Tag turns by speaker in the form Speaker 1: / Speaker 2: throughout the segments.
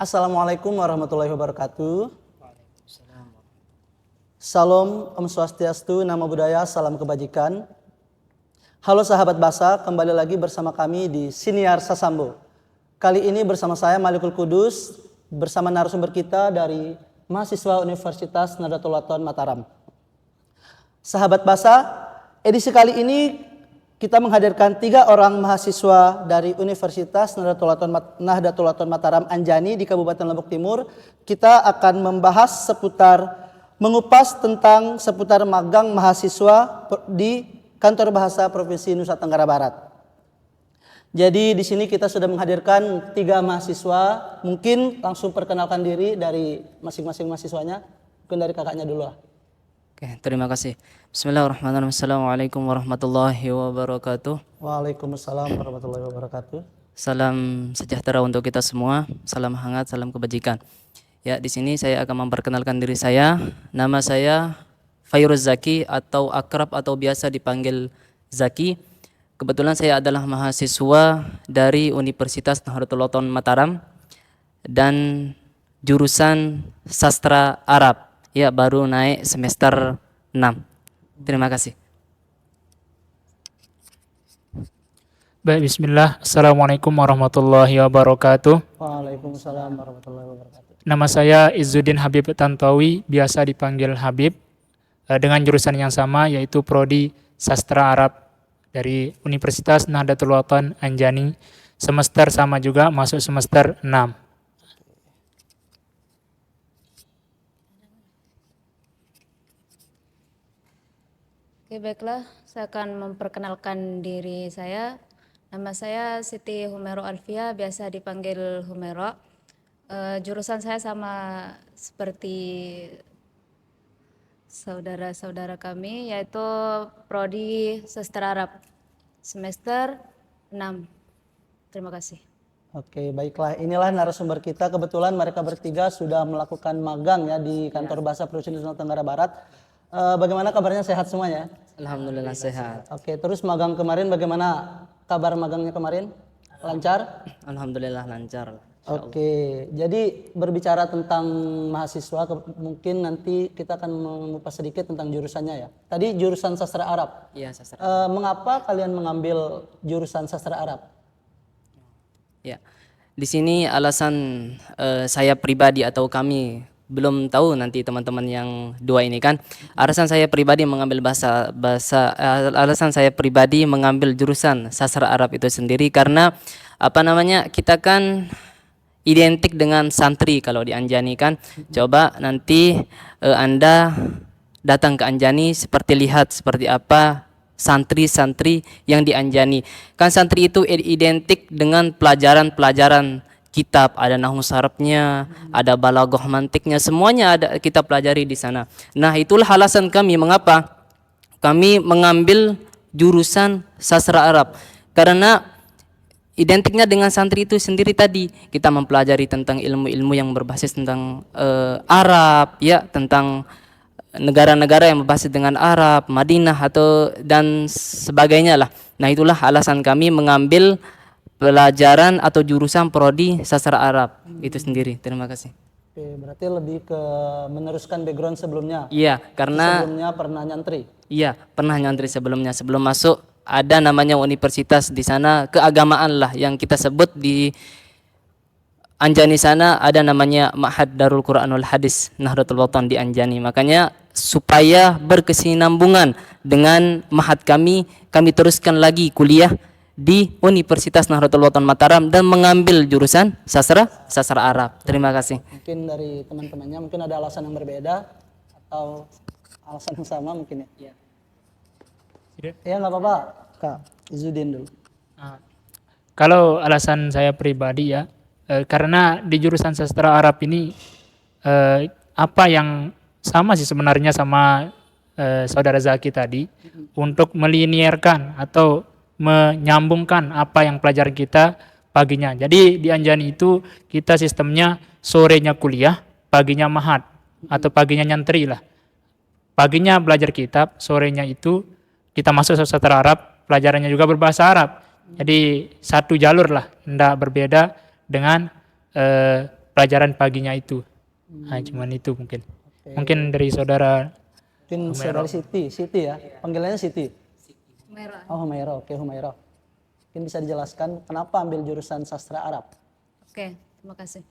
Speaker 1: Assalamualaikum warahmatullahi wabarakatuh. Salam, Om Swastiastu, Namo Buddhaya, salam kebajikan. Halo sahabat Basa, kembali lagi bersama kami di Siniar Sasambo. Kali ini bersama saya Malikul Kudus, bersama narasumber kita dari mahasiswa Universitas Nahdlatul Ulama Mataram. Sahabat Basa, edisi kali ini kita menghadirkan 3 orang mahasiswa dari Universitas Nahdlatul Ulama Mataram Anjani di Kabupaten Lombok Timur. Kita akan membahas mengupas tentang seputar magang mahasiswa di Kantor Bahasa Provinsi Nusa Tenggara Barat. Jadi di sini kita sudah menghadirkan 3 mahasiswa. Mungkin langsung perkenalkan diri dari masing-masing mahasiswanya. Mungkin dari kakaknya dulu.
Speaker 2: Oke, terima kasih. Bismillahirrahmanirrahim. Assalamualaikum warahmatullahi wabarakatuh.
Speaker 1: Waalaikumsalam warahmatullahi wabarakatuh.
Speaker 2: Salam sejahtera untuk kita semua. Salam hangat, salam kebajikan. Ya, di sini saya akan memperkenalkan diri saya. Nama saya Fairuz Zaki atau akrab atau biasa dipanggil Zaki. Kebetulan saya adalah mahasiswa dari Universitas Nahdlatul Ulama Mataram dan jurusan Sastra Arab. Ya, baru naik semester 6. Terima kasih.
Speaker 3: Baik, bismillah. Assalamualaikum warahmatullahi wabarakatuh.
Speaker 1: Waalaikumsalam warahmatullahi wabarakatuh.
Speaker 3: Nama saya Izzuddin Habib Tantowi, biasa dipanggil Habib, dengan jurusan yang sama yaitu Prodi Sastra Arab dari Universitas Nahdlatul Ulama Anjani. Semester sama juga, masuk semester 6.
Speaker 4: Oke, baiklah, saya akan memperkenalkan diri saya. Nama saya Siti Humero Alfia, biasa dipanggil Humero. Jurusan saya sama seperti saudara-saudara kami, yaitu Prodi Sastra Arab, semester 6. Terima kasih.
Speaker 1: Oke, baiklah. Inilah narasumber kita. Kebetulan mereka bertiga sudah melakukan magang ya di Kantor Bahasa Provinsi Nusa Tenggara Barat. Bagaimana kabarnya, sehat semuanya?
Speaker 2: Alhamdulillah sehat.
Speaker 1: Oke, terus magang kemarin bagaimana kabar magangnya kemarin? Lancar?
Speaker 2: Alhamdulillah lancar.
Speaker 1: Oke, jadi berbicara tentang mahasiswa, mungkin nanti kita akan mengupas sedikit tentang jurusannya ya. Tadi jurusan Sastra Arab.
Speaker 2: Iya, sastra.
Speaker 1: Mengapa kalian mengambil jurusan Sastra Arab?
Speaker 2: Ya, di sini alasan saya pribadi atau kami belum tahu, nanti teman-teman yang 2 ini kan. Alasan saya pribadi mengambil alasan saya pribadi mengambil jurusan Sastra Arab itu sendiri karena kita kan identik dengan santri kalau di Anjani kan. Coba nanti Anda datang ke Anjani lihat seperti apa santri-santri yang di Anjani. Kan santri itu identik dengan pelajaran-pelajaran kitab, ada nahwu sarafnya, ada balaghah mantiknya, semuanya ada kita pelajari di sana. Nah, itulah alasan kami mengapa kami mengambil jurusan Sastra Arab. Karena identiknya dengan santri itu sendiri tadi, kita mempelajari tentang ilmu-ilmu yang berbasis tentang Arab, ya, tentang negara-negara yang berbasis dengan Arab, Madinah dan sebagainya lah. Nah, itulah alasan kami mengambil pelajaran atau jurusan Prodi Sastra Arab itu sendiri. Terima kasih.
Speaker 1: Oke, berarti lebih ke meneruskan background sebelumnya.
Speaker 2: Iya, karena
Speaker 1: sebelumnya pernah nyantri.
Speaker 2: Iya, pernah nyantri sebelumnya. Sebelum masuk ada namanya universitas di sana, keagamaan lah yang kita sebut di Anjani sana, ada namanya Ma'had Darul Quranul Hadis Nahdlatul Ulama di Anjani. Makanya supaya berkesinambungan dengan ma'had kami teruskan lagi kuliah di Universitas Nahdlatul Ulama Mataram dan mengambil jurusan Sastra Arab. Terima kasih.
Speaker 1: Mungkin dari teman-temannya mungkin ada alasan yang berbeda atau alasan yang sama mungkin ya. Ya nggak apa-apa, Kak Izzuddin dulu.
Speaker 3: Kalau alasan saya pribadi ya, karena di jurusan Sastra Arab ini apa yang sama sih sebenarnya sama saudara Zaki tadi, untuk melinierkan atau menyambungkan apa yang pelajaran kita paginya. Jadi di Anjani itu kita sistemnya sorenya kuliah, paginya mahat atau paginya nyantri lah. Paginya belajar kitab, sorenya itu kita masuk sastra Arab, pelajarannya juga berbahasa Arab. Jadi satu jalur lah, tidak berbeda dengan pelajaran paginya itu. Nah, cuman itu mungkin. Mungkin dari saudara.
Speaker 1: Mungkin saudari Siti ya, panggilannya Siti.
Speaker 4: Humaira.
Speaker 1: Oh Humaira, oke Humaira. Mungkin bisa dijelaskan kenapa ambil jurusan sastra Arab?
Speaker 4: Oke, terima kasih.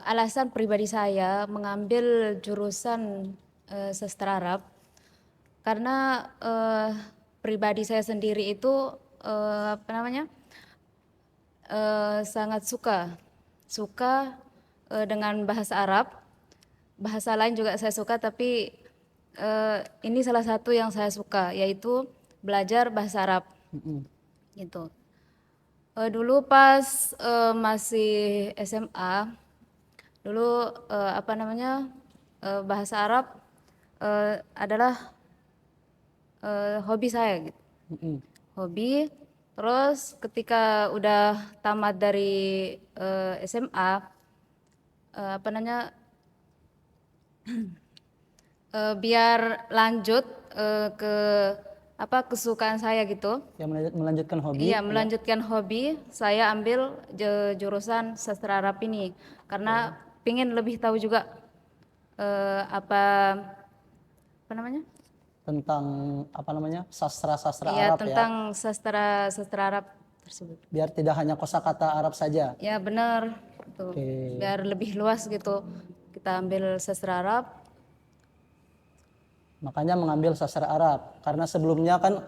Speaker 4: Alasan pribadi saya mengambil jurusan sastra Arab karena pribadi saya sendiri itu apa namanya sangat suka dengan bahasa Arab. Bahasa lain juga saya suka, tapi ini salah satu yang saya suka, yaitu belajar bahasa Arab. Gitu. Dulu pas masih SMA, dulu apa namanya bahasa Arab adalah hobi saya gitu. Hobi. Terus ketika udah tamat dari SMA, apa namanya biar lanjut ke apa kesukaan saya gitu.
Speaker 1: Ya melanjutkan hobi.
Speaker 4: Iya, melanjutkan hobi, saya ambil jurusan sastra Arab ini karena pingin lebih tahu juga apa namanya?
Speaker 1: Tentang apa namanya sastra-sastra
Speaker 4: Iya,
Speaker 1: Arab ya.
Speaker 4: tentang sastra Arab tersebut.
Speaker 1: Biar tidak hanya kosakata Arab saja.
Speaker 4: Ya benar, gitu. Biar lebih luas gitu. Kita ambil sastra Arab.
Speaker 1: Makanya mengambil sastra Arab karena sebelumnya kan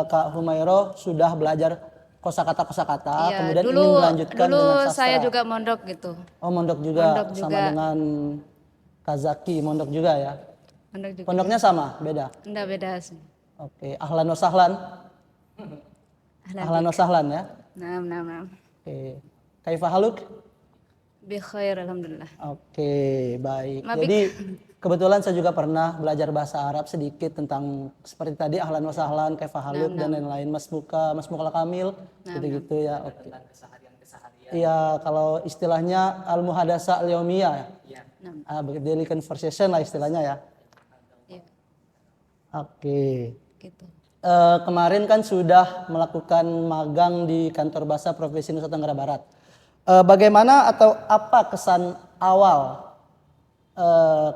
Speaker 1: Kak Humaira sudah belajar kosakata-kosakata,
Speaker 4: Iya,
Speaker 1: kemudian ingin melanjutkan
Speaker 4: dulu
Speaker 1: dengan sastra.
Speaker 4: saya juga mondok gitu.
Speaker 1: Oh mondok juga sama dengan Kak Zaki, mondok juga ya.
Speaker 4: Mondok juga.
Speaker 1: Pondoknya sama, beda.
Speaker 4: Enggak beda sih.
Speaker 1: Oke, ahlan wa sahlan. Ahlan wa sahlan ya.
Speaker 4: Nah.
Speaker 1: Oke. Kaifa haluk?
Speaker 4: Bi khair alhamdulillah.
Speaker 1: Oke, baik.
Speaker 4: Mabik.
Speaker 1: Jadi kebetulan saya juga pernah belajar bahasa Arab sedikit tentang seperti tadi ahlan wa sahlan, kaifa haluk dan lain-lain. Mas Muka Kamil, gitu-gitu ya. Oke. Iya, kalau istilahnya al-muhadasa al-yaumiyah. Daily conversation lah istilahnya ya.
Speaker 4: Iya,
Speaker 1: Oke.
Speaker 4: gitu.
Speaker 1: Kemarin kan sudah melakukan magang di kantor bahasa Provinsi Nusa Tenggara Barat. Bagaimana atau apa kesan awal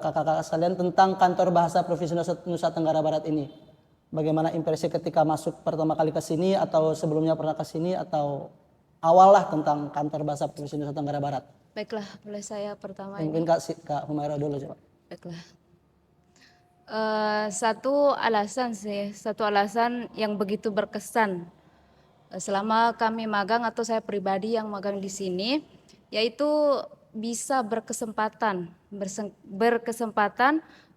Speaker 1: kakak-kakak sekalian tentang kantor bahasa Provinsi Nusa Tenggara Barat ini? Bagaimana impresi ketika masuk pertama kali ke sini atau sebelumnya pernah ke sini atau awal lah tentang kantor bahasa Provinsi Nusa Tenggara Barat?
Speaker 4: Baiklah, boleh saya pertama ini.
Speaker 1: Mungkin Kak Humaira dulu coba.
Speaker 4: Baiklah. Satu alasan yang begitu berkesan selama kami magang atau saya pribadi yang magang di sini, yaitu bisa berkesempatan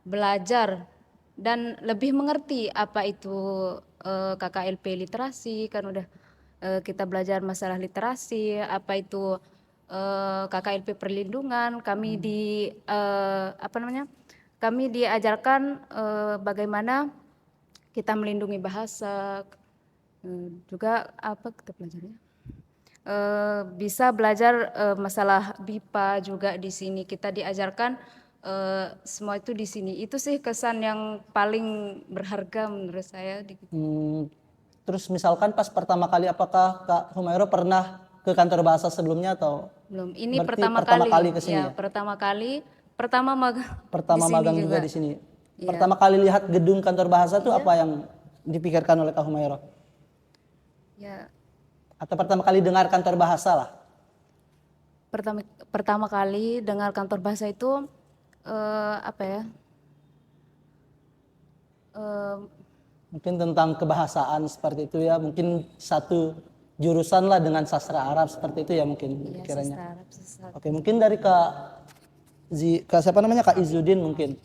Speaker 4: belajar dan lebih mengerti apa itu KKLP literasi, kan udah kita belajar masalah literasi, apa itu KKLP perlindungan, kami kami diajarkan bagaimana kita melindungi bahasa, juga apa kita belajarnya, bisa belajar masalah BIPA juga di sini kita diajarkan semua itu di sini. Itu sih kesan yang paling berharga menurut saya.
Speaker 1: Terus misalkan pas pertama kali apakah Kak Humaira pernah ke kantor bahasa sebelumnya atau
Speaker 4: Belum, ini
Speaker 1: berarti
Speaker 4: pertama
Speaker 1: kali ke sini ya?
Speaker 4: Pertama
Speaker 1: Magang juga di sini. Pertama kali lihat gedung kantor bahasa itu apa yang dipikirkan oleh Kak Humaira?
Speaker 4: Ya,
Speaker 1: Atau pertama kali dengar kantor bahasa lah?
Speaker 4: pertama kali dengar kantor bahasa itu apa ya?
Speaker 1: Mungkin tentang kebahasaan seperti itu ya, mungkin satu jurusan lah dengan sastra Arab seperti itu ya mungkin kiranya. Oke, mungkin dari Kak siapa namanya, Kak Izzuddin mungkin.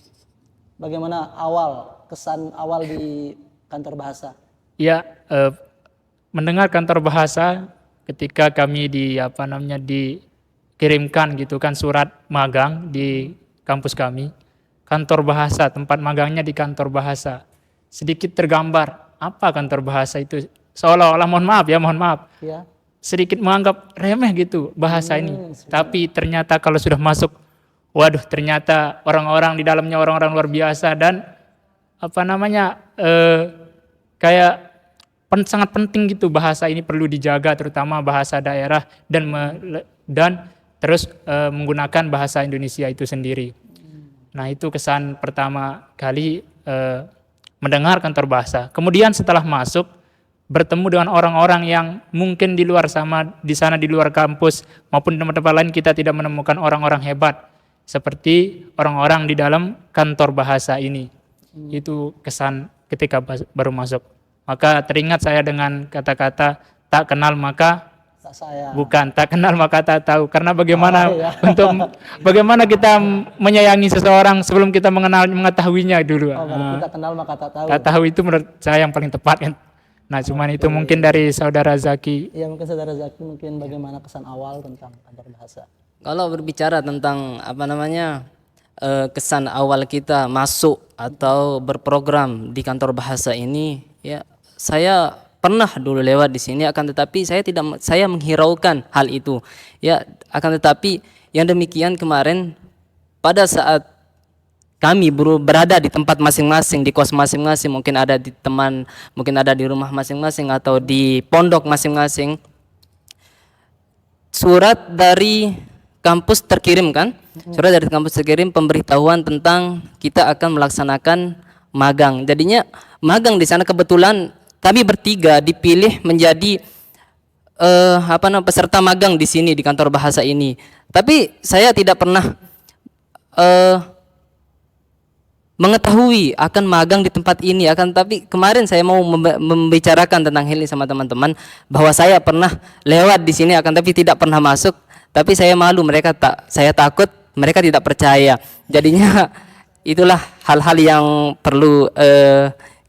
Speaker 1: Bagaimana kesan awal di kantor bahasa?
Speaker 3: Ya, mendengar kantor bahasa ketika kami dikirimkan gitu kan surat magang di kampus kami. Kantor bahasa, tempat magangnya di kantor bahasa. Sedikit tergambar apa kantor bahasa itu, seolah-olah mohon maaf.
Speaker 1: Ya.
Speaker 3: Sedikit menganggap remeh gitu bahasa ini. Tapi ternyata kalau sudah masuk, waduh, ternyata orang-orang di dalamnya orang-orang luar biasa dan kayak sangat penting gitu bahasa ini perlu dijaga, terutama bahasa daerah dan terus menggunakan bahasa Indonesia itu sendiri. Nah itu kesan pertama kali mendengar kantor bahasa. Kemudian setelah masuk, bertemu dengan orang-orang yang mungkin di luar di sana di luar kampus maupun tempat-tempat lain kita tidak menemukan orang-orang hebat seperti orang-orang di dalam kantor bahasa ini. Itu kesan ketika baru masuk. Maka teringat saya dengan kata-kata tak kenal maka
Speaker 1: Tak sayang.
Speaker 3: bukan, tak kenal maka tak tahu. Karena bagaimana
Speaker 1: Oh, iya.
Speaker 3: bagaimana kita menyayangi seseorang sebelum kita mengetahuinya dulu.
Speaker 1: Oh, berarti tak kenal maka tak tahu.
Speaker 3: Tak tahu itu menurut saya yang paling tepat kan. Nah, cuman itu mungkin dari saudara Zaki.
Speaker 1: Ya mungkin saudara Zaki mungkin bagaimana kesan awal tentang kantor bahasa.
Speaker 2: Kalau berbicara tentang apa namanya kesan awal kita masuk atau berprogram di kantor bahasa ini, ya saya pernah dulu lewat di sini, akan tetapi saya menghiraukan hal itu. Ya, akan tetapi yang demikian kemarin pada saat kami berada di tempat masing-masing, di kos masing-masing, mungkin ada di teman, mungkin ada di rumah masing-masing atau di pondok masing-masing. Surat dari kampus terkirim kan? Surat dari kampus terkirim pemberitahuan tentang kita akan melaksanakan magang. Jadinya magang di sana kebetulan kami bertiga dipilih menjadi peserta magang di sini di kantor bahasa ini. Tapi saya tidak pernah mengetahui akan magang di tempat ini, tapi kemarin saya mau membicarakan tentang hal ini sama teman-teman bahwa saya pernah lewat di sini akan tapi tidak pernah masuk, tapi saya malu, saya takut mereka tidak percaya. Jadinya itulah hal-hal yang perlu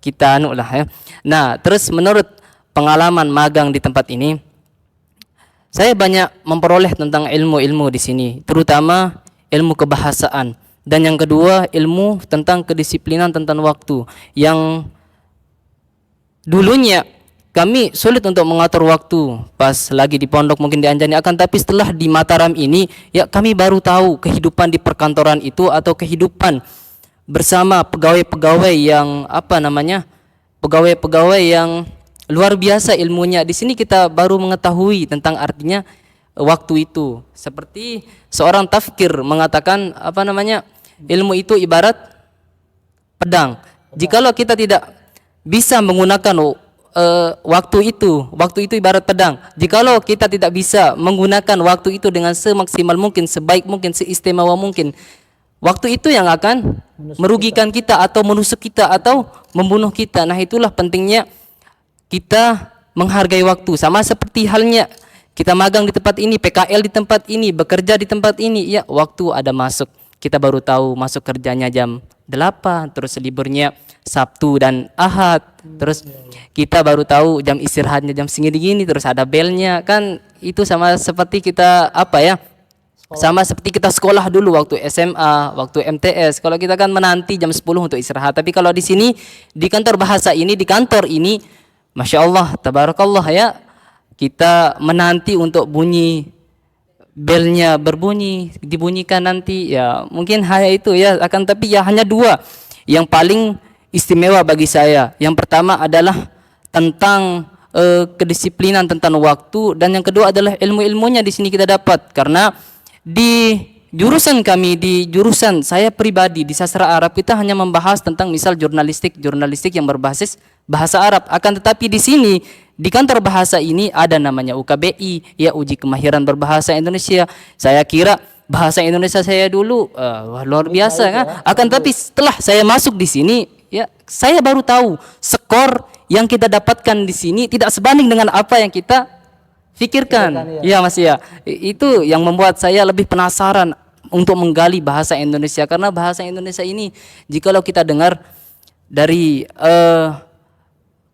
Speaker 2: kita ya. Nah, terus menurut pengalaman magang di tempat ini, saya banyak memperoleh tentang ilmu-ilmu di sini, terutama ilmu kebahasaan. Dan yang kedua, ilmu tentang kedisiplinan tentang waktu. Yang dulunya kami sulit untuk mengatur waktu pas lagi di pondok mungkin di Anjani, akan tapi setelah di Mataram ini ya kami baru tahu kehidupan di perkantoran itu atau kehidupan bersama pegawai-pegawai yang pegawai-pegawai yang luar biasa ilmunya. Di sini kita baru mengetahui tentang artinya waktu itu. Seperti seorang tafkir mengatakan ilmu itu ibarat pedang. Jikalau kita tidak bisa menggunakan waktu itu ibarat pedang. Jikalau kita tidak bisa menggunakan waktu itu dengan semaksimal mungkin, sebaik mungkin, seistimewa mungkin, waktu itu yang akan merugikan kita atau menusuk kita atau membunuh kita. Nah, itulah pentingnya kita menghargai waktu. Sama seperti halnya kita magang di tempat ini, PKL di tempat ini, bekerja di tempat ini, ya waktu ada masuk. Kita baru tahu masuk kerjanya jam 8, terus liburnya Sabtu dan Ahad. Terus kita baru tahu jam istirahatnya jam segini-gini, terus ada belnya. Kan itu sama seperti kita sama seperti kita sekolah dulu waktu SMA, waktu MTS. Kalau kita kan menanti jam 10 untuk istirahat. Tapi kalau di sini, di kantor bahasa ini, di kantor ini, Masya Allah, Tabarakallah ya, kita menanti untuk bunyi belnya dibunyikan nanti, ya mungkin hanya itu ya, akan tapi ya hanya dua yang paling istimewa bagi saya. Yang pertama adalah tentang kedisiplinan tentang waktu, dan yang kedua adalah ilmu-ilmunya di sini kita dapat. Karena di jurusan kami, di jurusan saya pribadi di sastra Arab, kita hanya membahas tentang misal jurnalistik yang berbasis bahasa Arab. Akan tetapi di sini di kantor bahasa ini ada namanya UKBI, ya uji kemahiran berbahasa Indonesia. Saya kira bahasa Indonesia saya dulu luar biasa kan. Akan tapi setelah saya masuk di sini, ya saya baru tahu skor yang kita dapatkan di sini tidak sebanding dengan apa yang kita pikirkan. Ya Mas ya. Itu yang membuat saya lebih penasaran untuk menggali bahasa Indonesia, karena bahasa Indonesia ini jikalau kita dengar dari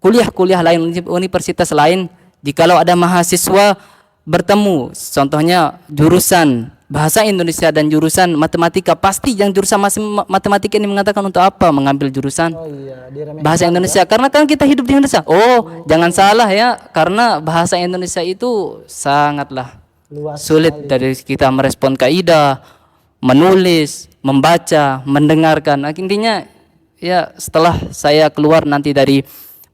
Speaker 2: kuliah-kuliah lain, universitas lain, jikalau ada mahasiswa bertemu, contohnya jurusan bahasa Indonesia dan jurusan matematika, pasti yang jurusan matematika ini mengatakan untuk apa mengambil jurusan bahasa Indonesia, karena kan kita hidup di Indonesia. Jangan salah ya, karena bahasa Indonesia itu sangatlah sulit dari kita merespon kaidah, menulis, membaca, mendengarkan. Intinya ya setelah saya keluar nanti dari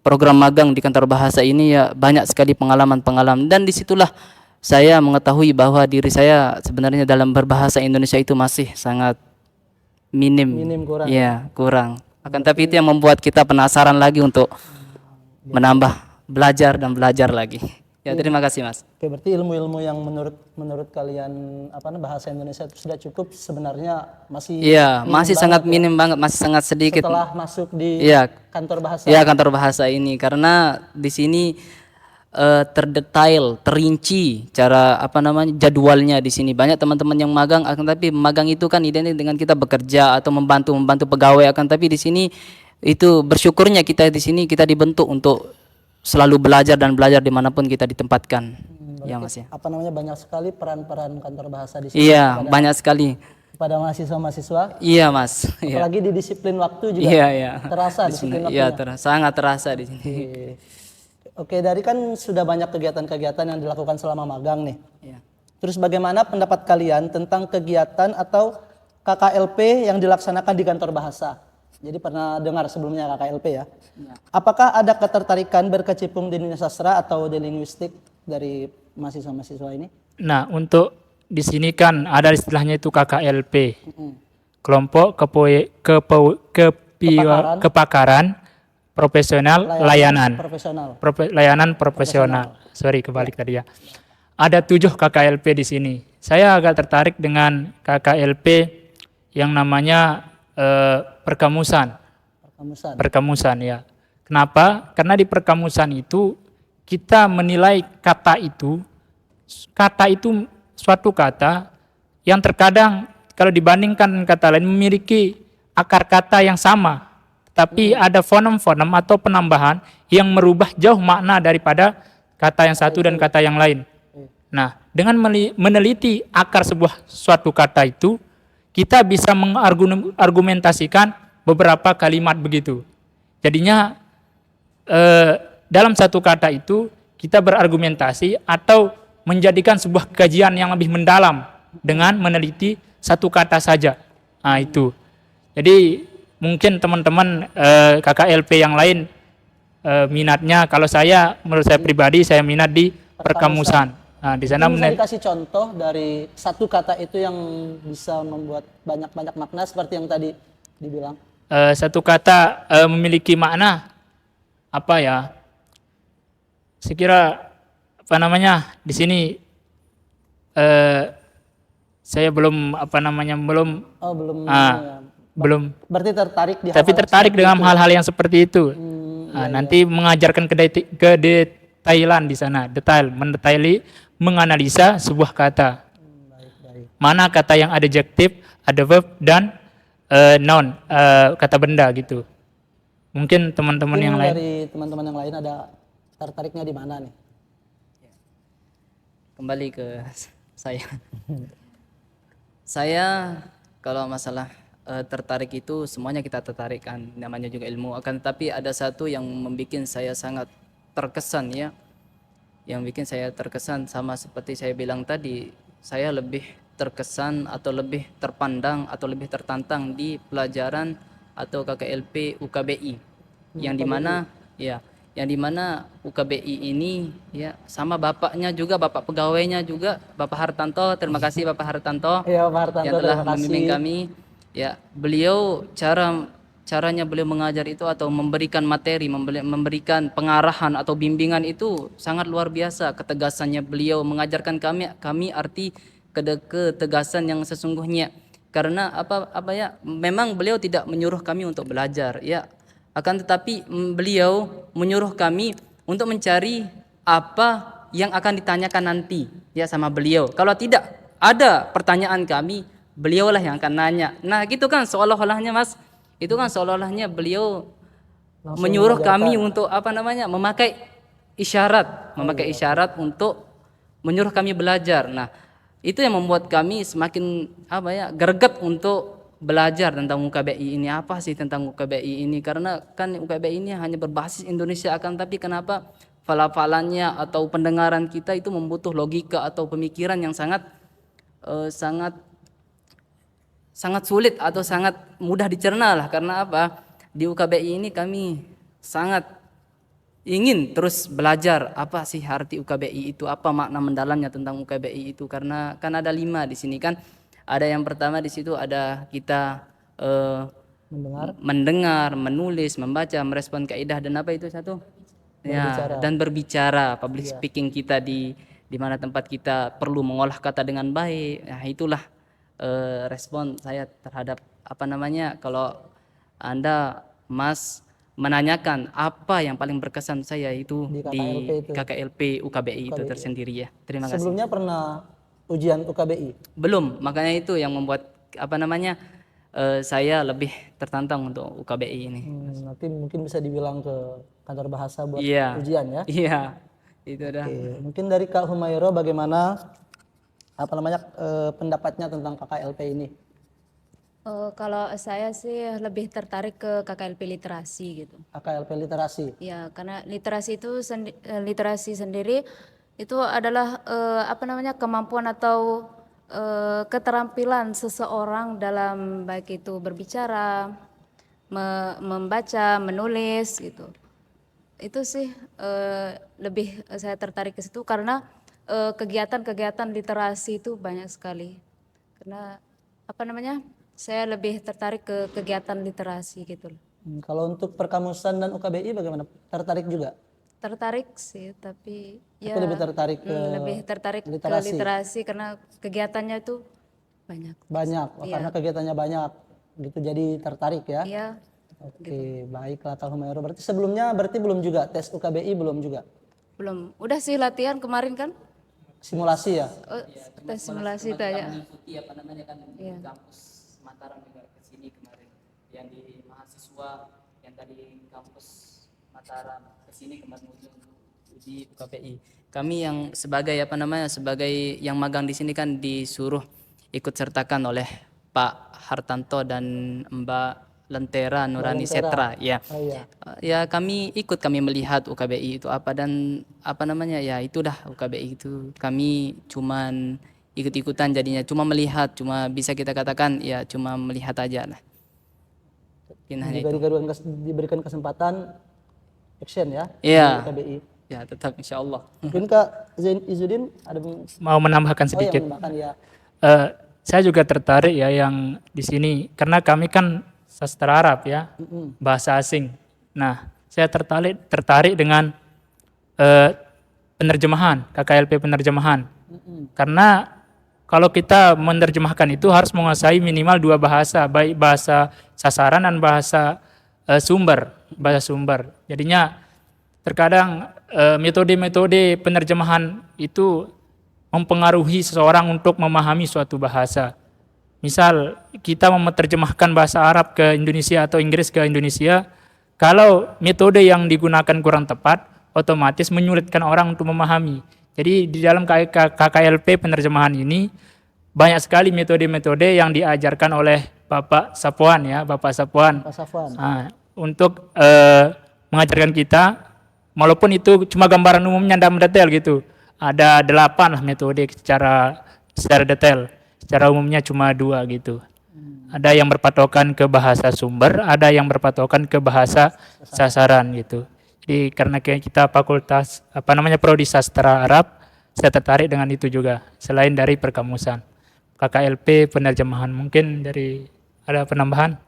Speaker 2: program magang di kantor bahasa ini, ya banyak sekali pengalaman, dan disitulah saya mengetahui bahwa diri saya sebenarnya dalam berbahasa Indonesia itu masih sangat minim.
Speaker 1: Minim, kurang.
Speaker 2: Iya, kurang. Akan tapi itu yang membuat kita penasaran lagi untuk menambah belajar dan belajar lagi. Ya, terima kasih Mas.
Speaker 1: Oke, berarti ilmu-ilmu yang menurut kalian bahasa Indonesia itu sudah cukup sebenarnya masih
Speaker 2: Iya,
Speaker 1: minim
Speaker 2: masih
Speaker 1: banget
Speaker 2: sangat
Speaker 1: ya.
Speaker 2: minim banget, masih sangat sedikit.
Speaker 1: Setelah masuk di
Speaker 2: Iya.
Speaker 1: kantor bahasa.
Speaker 2: Ya, kantor bahasa ini karena di sini terdetail, terinci cara jadwalnya di sini. Banyak teman-teman yang magang, akan tapi magang itu kan identik dengan kita bekerja atau membantu pegawai, akan tapi di sini itu bersyukurnya kita di sini kita dibentuk untuk selalu belajar dan belajar dimanapun kita ditempatkan. Ya Mas ya.
Speaker 1: Banyak sekali peran-peran kantor bahasa di sini
Speaker 2: Iya, banyak sekali.
Speaker 1: kepada mahasiswa-mahasiswa.
Speaker 2: Iya Mas. Iya.
Speaker 1: Apalagi di disiplin waktu juga
Speaker 2: Iya, iya.
Speaker 1: terasa
Speaker 2: Di sini,
Speaker 1: disiplin
Speaker 2: iya,
Speaker 1: waktunya.
Speaker 2: sangat terasa di sini.
Speaker 1: Oke, dari kan sudah banyak kegiatan-kegiatan yang dilakukan selama magang nih.
Speaker 2: Iya.
Speaker 1: Terus bagaimana pendapat kalian tentang kegiatan atau KKLP yang dilaksanakan di kantor bahasa? Jadi pernah dengar sebelumnya KKLP ya. Apakah ada ketertarikan berkecimpung di dunia sastra atau di linguistik dari mahasiswa-mahasiswa ini?
Speaker 3: Nah, untuk di sini kan ada istilahnya itu KKLP. Kelompok Kepakaran Profesional Layanan.
Speaker 1: Profesional.
Speaker 3: Layanan profesional. Sorry, kebalik tadi ya. Ada 7 KKLP di sini. Saya agak tertarik dengan KKLP yang namanya perkamusan. Perkamusan ya. Kenapa? Karena di perkamusan itu kita menilai kata itu suatu kata yang terkadang kalau dibandingkan dengan kata lain memiliki akar kata yang sama. Tapi ada fonem-fonem atau penambahan yang merubah jauh makna daripada kata yang satu dan kata yang lain. Nah, dengan meneliti akar suatu kata itu, kita bisa mengargumentasikan beberapa kalimat begitu. Jadinya dalam satu kata itu kita berargumentasi atau menjadikan sebuah kajian yang lebih mendalam dengan meneliti satu kata saja. Nah, itu. Jadi mungkin teman-teman KKLP yang lain minatnya, kalau menurut saya pribadi saya minat di perkamusan. Nah, di sana
Speaker 1: bisa dikasih contoh dari satu kata itu yang bisa membuat banyak makna seperti yang tadi dibilang.
Speaker 3: Satu kata memiliki makna apa ya? Sekira di sini saya belum belum.
Speaker 1: Berarti tertarik di
Speaker 3: Tapi tertarik dengan hal-hal yang seperti itu. Nanti mengajarkan kedetailan di sana, mendetaili, menganalisa sebuah kata. Mana kata yang adjektif, ada verb dan noun, kata benda gitu. Mungkin teman-teman yang lain.
Speaker 1: Dari teman-teman yang lain ada tertariknya di mana nih?
Speaker 2: Kembali ke saya. Saya kalau masalah tertarik itu semuanya kita tertarik kan, namanya juga ilmu. Akan tetapi ada satu yang membuat saya sangat terkesan ya. Yang bikin saya terkesan sama seperti saya bilang tadi, saya lebih terkesan atau lebih terpandang atau lebih tertantang di pelajaran atau KKLP UKBI. Yang dimana UKBI ini ya sama bapaknya juga, bapak pegawainya juga, Bapak Hartanto. Terima kasih Bapak Hartanto,
Speaker 1: Iya, Pak Hartanto,
Speaker 2: yang telah
Speaker 1: terima kasih.
Speaker 2: membimbing kami. Ya, beliau caranya beliau mengajar itu atau memberikan materi, memberikan pengarahan atau bimbingan itu sangat luar biasa. Ketegasannya beliau mengajarkan kami arti ketegasan yang sesungguhnya. Karena memang beliau tidak menyuruh kami untuk belajar ya, akan tetapi beliau menyuruh kami untuk mencari apa yang akan ditanyakan nanti ya sama beliau. Kalau tidak ada pertanyaan kami, beliaulah yang akan nanya. Nah, gitu kan seolah-olahnya Mas. Itu kan seolah-olahnya beliau langsung menyuruh kami untuk memakai isyarat untuk menyuruh kami belajar. Nah, itu yang membuat kami semakin greget untuk belajar tentang UKBI ini. Apa sih tentang UKBI ini? Karena kan UKBI ini hanya berbasis Indonesia, akan tapi kenapa falafalannya atau pendengaran kita itu membutuh logika atau pemikiran yang sangat sulit atau sangat mudah dicerna lah. Karena apa? Di UKBI ini kami sangat ingin terus belajar apa sih arti UKBI itu, apa makna mendalamnya tentang UKBI itu, karena kan ada 5 di sini kan. Ada yang pertama di situ ada kita mendengar, menulis, membaca, merespon kaidah dan apa itu satu? Ya, dan berbicara, public speaking kita di mana tempat kita perlu mengolah kata dengan baik. Nah, itulah respon saya terhadap apa namanya, kalau Anda Mas menanyakan apa yang paling berkesan saya itu di KKLP UKBI itu tersendiri ya. Terima kasih.
Speaker 1: Sebelumnya pernah ujian UKBI?
Speaker 2: Belum, makanya itu yang membuat apa namanya saya lebih tertantang untuk UKBI ini.
Speaker 1: Nanti mungkin bisa dibilang ke kantor bahasa buat
Speaker 2: Iya.
Speaker 1: ujian ya.
Speaker 2: Iya, itu dah.
Speaker 1: Oke, mungkin dari Kak Humairo bagaimana apa namanya pendapatnya tentang KKLP ini?
Speaker 4: Kalau saya sih lebih tertarik ke KKLP literasi gitu.
Speaker 1: KKLP literasi.
Speaker 4: Ya, karena literasi itu literasi sendiri itu adalah apa namanya, kemampuan atau keterampilan seseorang dalam baik itu berbicara, membaca, menulis gitu. Itu sih lebih saya tertarik ke situ karena kegiatan-kegiatan literasi itu banyak sekali. Karena apa namanya, saya lebih tertarik ke kegiatan literasi gitu loh.
Speaker 1: Kalau untuk perkamusan dan UKBI bagaimana? Tertarik juga?
Speaker 4: Tertarik sih, tapi ya
Speaker 1: lebih tertarik ke
Speaker 4: lebih tertarik
Speaker 1: literasi.
Speaker 4: ke literasi karena kegiatannya itu banyak.
Speaker 1: Banyak, karena kegiatannya banyak gitu jadi tertarik ya.
Speaker 4: Iya.
Speaker 1: Oke, baiklah Kak Humairo. Berarti sebelumnya belum juga tes UKBI belum juga?
Speaker 4: Belum. Udah sih latihan kemarin kan?
Speaker 1: Simulasi ya?
Speaker 4: Oh, tes simulasi itu aja.
Speaker 2: Mengikuti apa namanya kan di
Speaker 4: Iya.
Speaker 2: kampus Mataram juga ke sini kemarin, yang di mahasiswa yang tadi kampus Mataram ke sini kemarin untuk uji UKPI. Kami yang sebagai apa namanya, sebagai yang magang di sini kan disuruh ikut sertakan oleh Pak Hartanto dan Mbak Lentera Nurani Setra ya.
Speaker 1: Oh, iya.
Speaker 2: Ya kami ikut, kami melihat UKBI itu apa dan apa namanya, ya itu dah UKBI itu. Kami cuman ikut-ikutan jadinya, cuma melihat, cuma bisa kita katakan ya cuma melihat aja lah.
Speaker 1: Diberikan kesempatan action ya?
Speaker 2: Iya.
Speaker 1: Di UKBI.
Speaker 2: Ya tetap insya Allah.
Speaker 1: Mungkin Kak Izudin ada
Speaker 3: Mau menambahkan sedikit.
Speaker 1: yang menambahkan ya.
Speaker 3: Saya juga tertarik ya yang di sini karena kami kan sastra Arab ya, bahasa asing. Nah, saya tertarik dengan penerjemahan, KKLP penerjemahan. Karena kalau kita menerjemahkan itu harus menguasai minimal 2 bahasa, baik bahasa sasaran dan bahasa sumber. Jadinya terkadang metode-metode penerjemahan itu mempengaruhi seseorang untuk memahami suatu bahasa. Misal kita mau menerjemahkan bahasa Arab ke Indonesia atau Inggris ke Indonesia, kalau metode yang digunakan kurang tepat, otomatis menyulitkan orang untuk memahami. Jadi di dalam KKLP penerjemahan ini banyak sekali metode-metode yang diajarkan oleh Bapak Sapuan ya, Bapak Sapuan.
Speaker 1: Pak Safwan.
Speaker 3: Nah, untuk mengajarkan kita, walaupun itu cuma gambaran umumnya tidak mendetail gitu. Ada 8 lah metode secara detail. Secara umumnya cuma 2 gitu. Ada yang berpatokan ke bahasa sumber, ada yang berpatokan ke bahasa sasaran gitu. Jadi karena kita fakultas prodi sastra Arab, saya tertarik dengan itu juga. Selain dari perkamusan, KKLP penerjemahan, mungkin dari ada penambahan?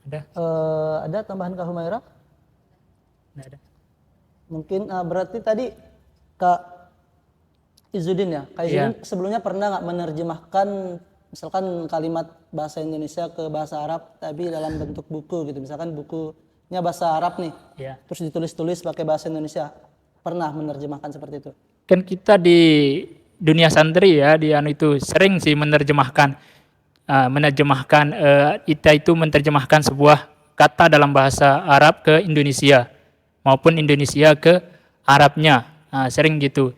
Speaker 3: Ada?
Speaker 1: Ada tambahan Kak Humaira?
Speaker 3: Nggak ada.
Speaker 1: Mungkin berarti tadi Kak Izudin ya. Kak Izudin sebelumnya pernah nggak menerjemahkan misalkan kalimat bahasa Indonesia ke bahasa Arab tapi dalam bentuk buku gitu. Misalkan bukunya bahasa Arab nih.
Speaker 3: Iya.
Speaker 1: Terus ditulis-tulis pakai bahasa Indonesia. Pernah menerjemahkan seperti itu?
Speaker 3: Kan kita di dunia santri ya, di itu sering sih menerjemahkan kita itu menerjemahkan sebuah kata dalam bahasa Arab ke Indonesia maupun Indonesia ke Arabnya. Sering gitu.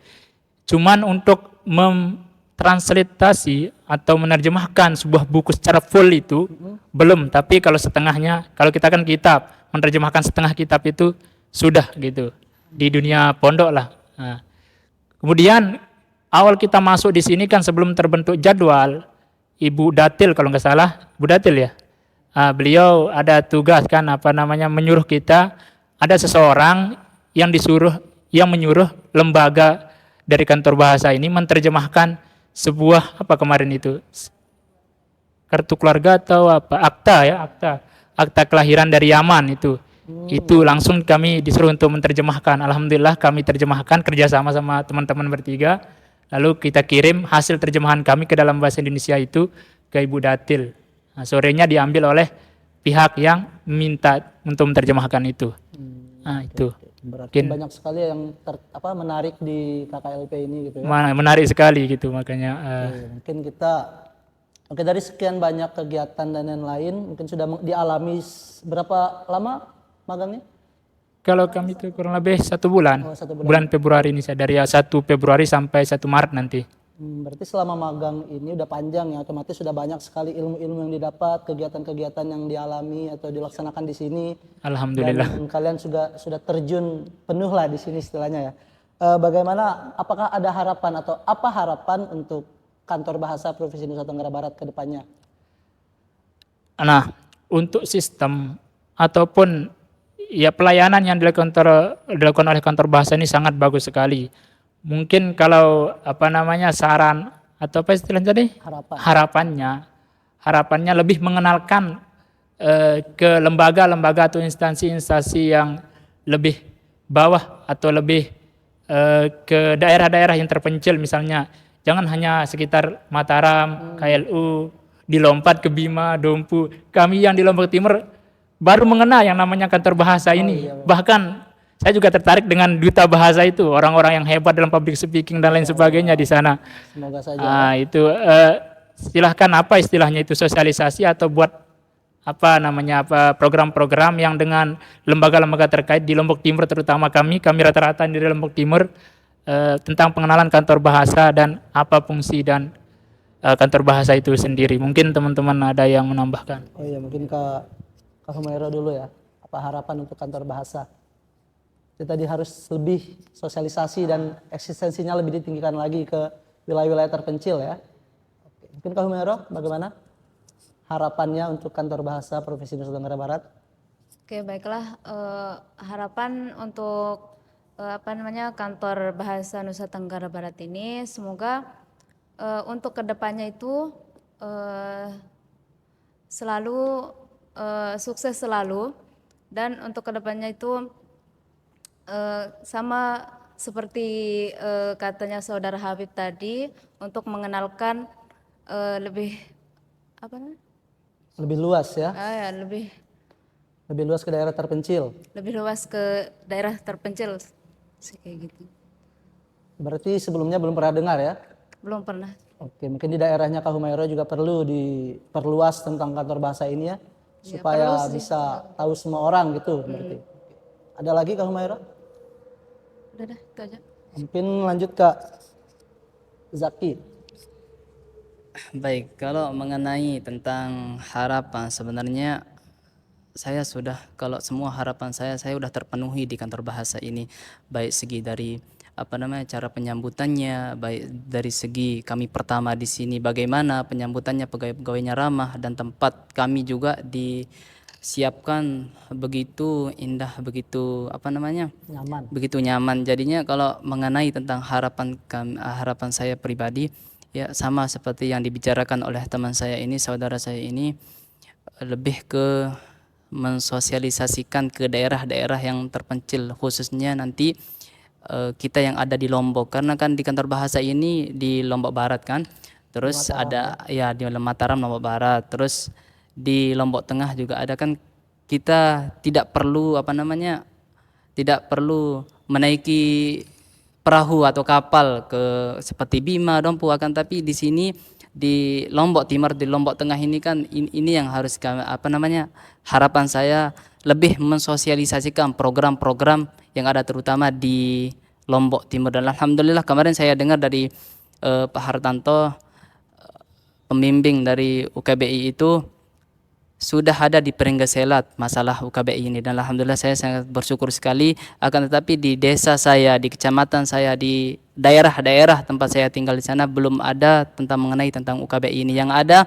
Speaker 3: Cuman untuk mentranslitasi atau menerjemahkan sebuah buku secara full itu belum, tapi kalau setengahnya, kalau kita kan kitab, menerjemahkan setengah kitab itu sudah gitu. Di dunia pondok lah. Kemudian awal kita masuk di sini kan sebelum terbentuk jadwal, Ibu Datil kalau nggak salah, Bu Datil ya. Beliau ada tugas kan menyuruh kita, ada seseorang yang menyuruh lembaga dari kantor bahasa ini menerjemahkan sebuah apa kemarin itu kartu keluarga atau apa akta kelahiran dari Yaman itu langsung kami disuruh untuk menerjemahkan. Alhamdulillah kami terjemahkan kerjasama sama teman-teman bertiga, lalu kita kirim hasil terjemahan kami ke dalam bahasa Indonesia itu ke Ibu Datil. Nah, sorenya diambil oleh pihak yang minta untuk menerjemahkan itu. Nah, itu
Speaker 1: Berarti
Speaker 3: mungkin
Speaker 1: banyak sekali yang menarik di KKLP ini gitu ya.
Speaker 3: menarik sekali gitu makanya.
Speaker 1: Mungkin kita dari sekian banyak kegiatan dan lain-lain mungkin sudah dialami berapa lama magangnya?
Speaker 3: Kalau kami itu kurang lebih 1 bulan.
Speaker 1: Oh, 1 bulan.
Speaker 3: Bulan Februari ini dari 1 Februari sampai 1 Maret nanti.
Speaker 1: Berarti selama magang ini udah panjang ya, otomatis sudah banyak sekali ilmu-ilmu yang didapat, kegiatan-kegiatan yang dialami atau dilaksanakan di sini.
Speaker 3: Alhamdulillah.
Speaker 1: Dan kalian sudah terjun penuh lah di sini istilahnya ya. Bagaimana, apakah ada harapan atau apa harapan untuk Kantor Bahasa Provinsi Nusa Tenggara Barat ke depannya?
Speaker 3: Nah, untuk sistem ataupun ya pelayanan yang dilakukan oleh kantor bahasa ini sangat bagus sekali. Mungkin kalau saran atau apa istilahnya tadi? Harapannya lebih mengenalkan ke lembaga-lembaga atau instansi-instansi yang lebih bawah atau lebih ke daerah-daerah yang terpencil, misalnya jangan hanya sekitar Mataram, KLU, dilompat ke Bima, Dompu. Kami yang di Lombok Timur baru mengenal yang namanya kantor bahasa ini. Bahkan saya juga tertarik dengan duta bahasa itu, orang-orang yang hebat dalam public speaking dan lain sebagainya di sana.
Speaker 1: Semoga saja.
Speaker 3: Itu silahkan apa istilahnya itu sosialisasi atau buat program-program yang dengan lembaga-lembaga terkait di Lombok Timur, terutama kami rata-rata di Lombok Timur, tentang pengenalan kantor bahasa dan apa fungsi dan kantor bahasa itu sendiri. Mungkin teman-teman ada yang menambahkan.
Speaker 1: Oh iya, mungkin Kak Humaira dulu ya. Apa harapan untuk kantor bahasa? Itu tadi harus lebih sosialisasi dan eksistensinya lebih ditinggikan lagi ke wilayah-wilayah terpencil ya. Oke. Mungkin Kak Humaira bagaimana harapannya untuk kantor bahasa Provinsi Nusa Tenggara Barat?
Speaker 4: Oke, baiklah. Harapan untuk kantor bahasa Nusa Tenggara Barat ini semoga untuk kedepannya itu selalu sukses selalu, dan untuk kedepannya itu sama seperti katanya saudara Habib tadi, untuk mengenalkan lebih
Speaker 1: Lebih luas ya,
Speaker 4: lebih
Speaker 1: luas ke daerah terpencil.
Speaker 4: Kayak gitu.
Speaker 1: Berarti sebelumnya belum pernah dengar ya?
Speaker 4: Belum pernah.
Speaker 1: Oke, mungkin di daerahnya Kak Humaira juga perlu diperluas tentang kantor bahasa ini ya, supaya bisa tahu semua orang gitu berarti. Ada lagi Kak Humaira?
Speaker 4: Udah dah, itu aja.
Speaker 1: Mungkin lanjut Kak Zaki.
Speaker 2: Baik, kalau mengenai tentang harapan, sebenarnya kalau semua harapan saya sudah terpenuhi di kantor bahasa ini, baik segi dari cara penyambutannya, baik dari segi kami pertama di sini bagaimana penyambutannya, pegawai-pegawainya ramah, dan tempat kami juga disiapkan begitu indah, begitu
Speaker 1: Nyaman.
Speaker 2: begitu nyaman. Jadinya kalau mengenai tentang harapan saya pribadi, ya sama seperti yang dibicarakan oleh teman saya ini, saudara saya ini, lebih ke mensosialisasikan ke daerah-daerah yang terpencil, khususnya nanti kita yang ada di Lombok, karena kan di kantor bahasa ini di Lombok Barat kan, terus ada ya di Mataram Lombok Barat, terus di Lombok Tengah juga ada kan. Kita tidak perlu menaiki perahu atau kapal ke seperti Bima, Dompu, akan tapi di sini di Lombok Timur, di Lombok Tengah ini kan ini yang harus harapan saya lebih mensosialisasikan program-program yang ada terutama di Lombok Timur. Dan alhamdulillah kemarin saya dengar dari Pak Hartanto, pembimbing dari UKBI itu sudah ada di Peringgaselat masalah UKBI ini, dan alhamdulillah saya sangat bersyukur sekali. Akan tetapi di desa saya, di kecamatan saya, di daerah-daerah tempat saya tinggal di sana belum ada mengenai tentang UKBI ini. Yang ada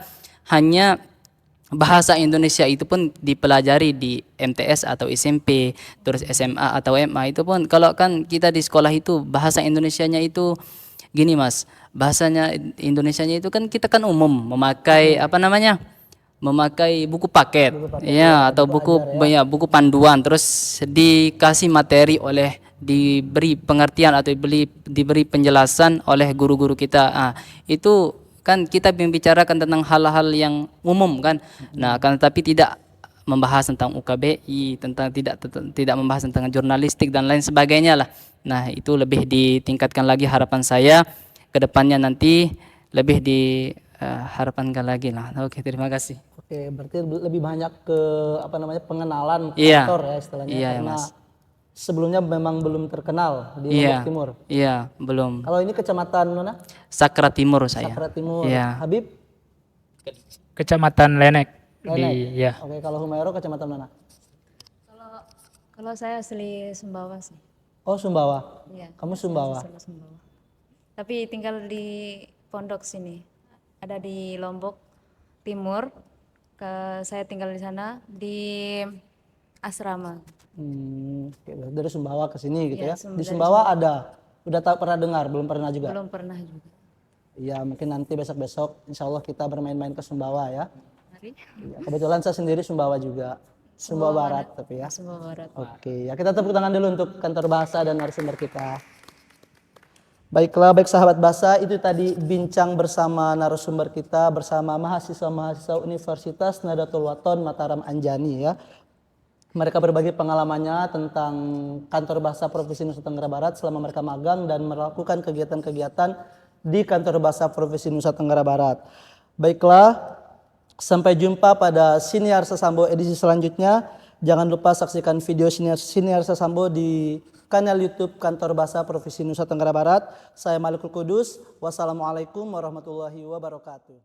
Speaker 2: hanya bahasa Indonesia itu pun dipelajari di MTS atau SMP, terus SMA atau MA itu pun kalau kan kita di sekolah itu bahasa Indonesianya itu gini Mas, bahasanya Indonesianya itu kan kita kan umum memakai apa namanya? Memakai buku paket, ya atau buku panduan, terus dikasih materi oleh diberi pengertian atau diberi penjelasan oleh guru-guru kita. Itu kan kita membicarakan tentang hal-hal yang umum kan. Nah, kan tapi tidak membahas tentang UKBI, tentang tidak membahas tentang jurnalistik dan lain sebagainya lah. Nah, itu lebih ditingkatkan lagi harapan saya ke depannya nanti lebih harapankan lagi lah. Oke, terima kasih.
Speaker 1: Oke, berarti lebih banyak ke apa namanya pengenalan
Speaker 2: Iya.
Speaker 1: kantor ya istilahnya
Speaker 2: Iya,
Speaker 1: karena
Speaker 2: Mas.
Speaker 1: sebelumnya memang belum terkenal di
Speaker 2: Iya.
Speaker 1: Lombok Timur.
Speaker 2: Iya, belum.
Speaker 1: Kalau ini kecamatan mana?
Speaker 2: Sakra Timur saya.
Speaker 1: Sakra Timur.
Speaker 2: Iya.
Speaker 1: Habib?
Speaker 3: Kecamatan Lenek.
Speaker 1: Lenek.
Speaker 3: Ya.
Speaker 1: Oke, kalau Humairo kecamatan mana?
Speaker 4: Kalau saya asli Sumbawa sih.
Speaker 1: Oh, Sumbawa.
Speaker 4: Iya.
Speaker 1: Kamu Sumbawa.
Speaker 4: Asli Sumbawa. Tapi tinggal di pondok sini. Ada di Lombok Timur. Saya tinggal di sana di asrama.
Speaker 1: Oke, dari Sumbawa ke sini gitu
Speaker 4: Iya,
Speaker 1: ya. Di Sumbawa ada. Udah tahu pernah dengar, belum pernah juga.
Speaker 4: Belum pernah juga.
Speaker 1: Iya, mungkin nanti besok-besok insya Allah kita bermain-main ke Sumbawa ya.
Speaker 4: Mari.
Speaker 1: Iya, kebetulan saya sendiri Sumbawa juga. Sumbawa Barat tapi ya.
Speaker 4: Sumbawa Barat.
Speaker 1: Oke, ya kita tepuk tangan dulu untuk kantor bahasa dan narasumber kita. Baiklah, baik sahabat bahasa, itu tadi bincang bersama narasumber kita bersama mahasiswa-mahasiswa Universitas Nahdlatul Wathon Mataram Anjani ya. Mereka berbagi pengalamannya tentang kantor bahasa Provinsi Nusa Tenggara Barat selama mereka magang dan melakukan kegiatan-kegiatan di kantor bahasa Provinsi Nusa Tenggara Barat. Baiklah, sampai jumpa pada Siniar Sasambo edisi selanjutnya. Jangan lupa saksikan video Siniar Sasambo di kanal YouTube Kantor Bahasa Provinsi Nusa Tenggara Barat. Saya Malikul Kudus. Wassalamualaikum warahmatullahi wabarakatuh.